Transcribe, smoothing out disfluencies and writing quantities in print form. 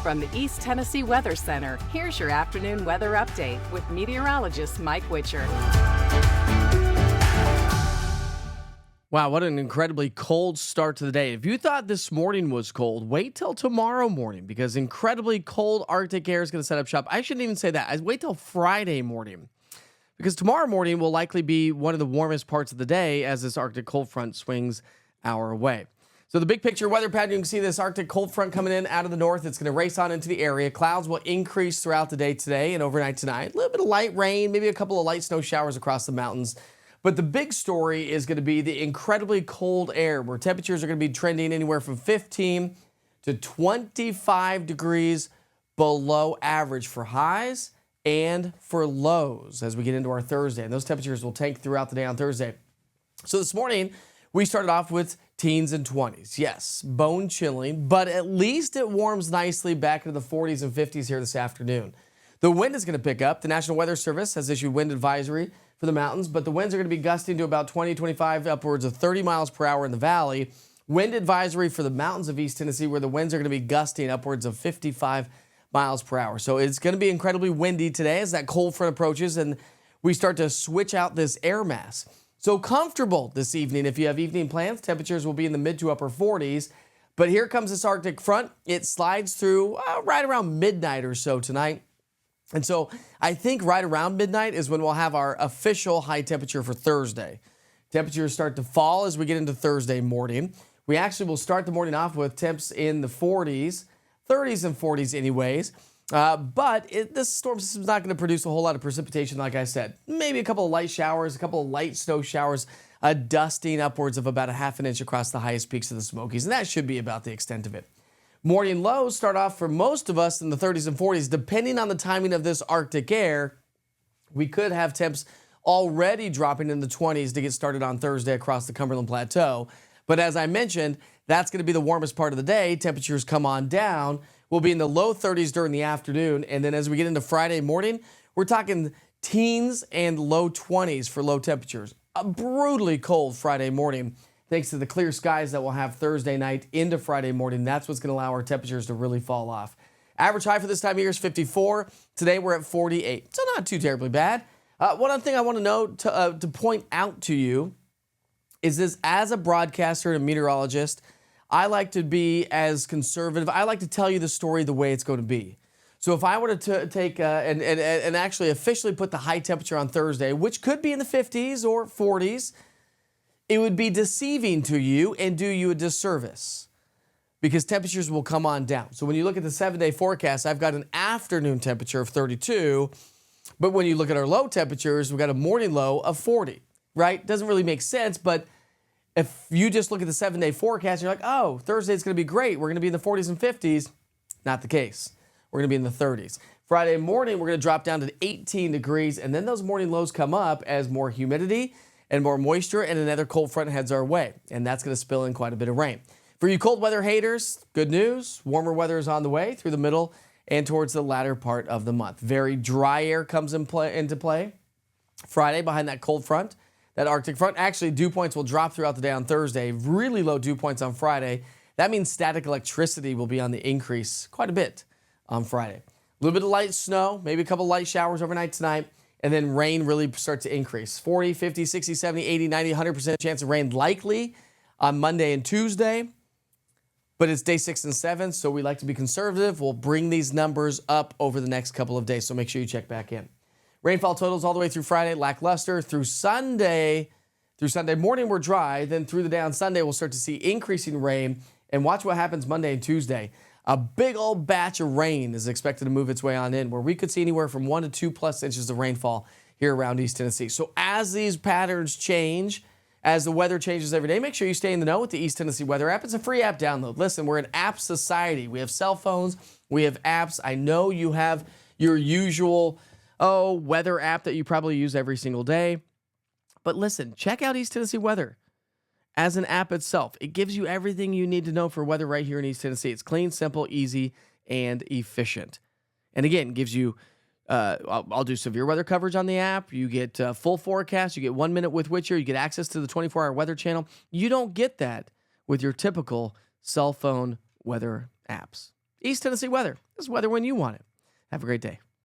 From the East Tennessee Weather Center, here's your afternoon weather update with meteorologist Mike Witcher. Wow, what an incredibly cold start to the day. If you thought this morning was cold, wait till tomorrow morning because incredibly cold Arctic air is going to set up shop. I shouldn't even say that. I wait till Friday morning because tomorrow morning will likely be one of the warmest parts of the day as this Arctic cold front swings our way. So the big picture weather pattern, you can see this Arctic cold front coming in out of the north. It's going to race on into the area. Clouds will increase throughout the day today and overnight tonight. A little bit of light rain, maybe a couple of light snow showers across the mountains. But the big story is going to be the incredibly cold air where temperatures are going to be trending anywhere from 15 to 25 degrees below average for highs and for lows as we get into our Thursday. And those temperatures will tank throughout the day on Thursday. So this morning, we started off with teens and 20s. Yes, bone chilling, but at least it warms nicely back into the 40s and 50s here this afternoon. The wind is going to pick up. The National Weather Service has issued wind advisory for the mountains, but the winds are going to be gusting to about 20, 25, upwards of 30 miles per hour in the valley. Wind advisory for the mountains of East Tennessee, where the winds are going to be gusting upwards of 55 miles per hour. So it's going to be incredibly windy today as that cold front approaches and we start to switch out this air mass. So comfortable this evening. If you have evening plans, temperatures will be in the mid to upper 40s. But here comes this Arctic front. It slides through right around midnight or so tonight. And so I think right around midnight is when we'll have our official high temperature for Thursday. Temperatures start to fall as we get into Thursday morning. We actually will start the morning off with temps in the 40s, 30s and 40s anyways. But this storm system is not going to produce a whole lot of precipitation, like I said. Maybe a couple of light showers, a couple of light snow showers, a dusting upwards of about a half an inch across the highest peaks of the Smokies. And that should be about the extent of it. Morning lows start off for most of us in the 30s and 40s. Depending on the timing of this Arctic air, we could have temps already dropping in the 20s to get started on Thursday across the Cumberland Plateau. But as I mentioned, that's going to be the warmest part of the day. Temperatures come on down. We'll be in the low 30s during the afternoon. And then as we get into Friday morning, we're talking teens and low 20s for low temperatures. A brutally cold Friday morning. Thanks to the clear skies that we'll have Thursday night into Friday morning. That's what's going to allow our temperatures to really fall off. Average high for this time of year is 54. Today we're at 48. So not too terribly bad. One other thing I want to note to point out to you is this: as a broadcaster and a meteorologist, I like to be as conservative. I like to tell you the story the way it's going to be. So if I were to take and actually officially put the high temperature on Thursday, which could be in the 50s or 40s, it would be deceiving to you and do you a disservice because temperatures will come on down. So when you look at the 7-day forecast, I've got an afternoon temperature of 32, but when you look at our low temperatures, we've got a morning low of 40, right? Doesn't really make sense, but if you just look at the 7-day forecast, you're like, oh, Thursday's going to be great. We're going to be in the 40s and 50s. Not the case. We're going to be in the 30s. Friday morning, we're going to drop down to 18 degrees, and then those morning lows come up as more humidity and more moisture and another cold front heads our way, and that's going to spill in quite a bit of rain. For you cold weather haters, good news. Warmer weather is on the way through the middle and towards the latter part of the month. Very dry air comes into play Friday behind that cold front. That Arctic front. Actually, dew points will drop throughout the day on Thursday. Really low dew points on Friday. That means static electricity will be on the increase quite a bit on Friday. A little bit of light snow, maybe a couple light showers overnight tonight, and then rain really starts to increase. 40, 50, 60, 70, 80, 90, 100% chance of rain likely on Monday and Tuesday. But it's day 6 and 7, so we like to be conservative. We'll bring these numbers up over the next couple of days, so make sure you check back in. Rainfall totals all the way through Friday, lackluster. Through Sunday morning, we're dry. Then through the day on Sunday, we'll start to see increasing rain. And watch what happens Monday and Tuesday. A big old batch of rain is expected to move its way on in, where we could see anywhere from 1 to 2 plus inches of rainfall here around East Tennessee. So as these patterns change, as the weather changes every day, make sure you stay in the know with the East Tennessee Weather app. It's a free app download. Listen, we're an app society. We have cell phones. We have apps. I know you have your usual weather app that you probably use every single day. But listen, check out East Tennessee Weather as an app itself. It gives you everything you need to know for weather right here in East Tennessee. It's clean, simple, easy, and efficient. And again, gives you, I'll do severe weather coverage on the app. You get full forecast. You get 1 minute with Witcher. You get access to the 24-hour weather channel. You don't get that with your typical cell phone weather apps. East Tennessee weather. This is weather when you want it. Have a great day.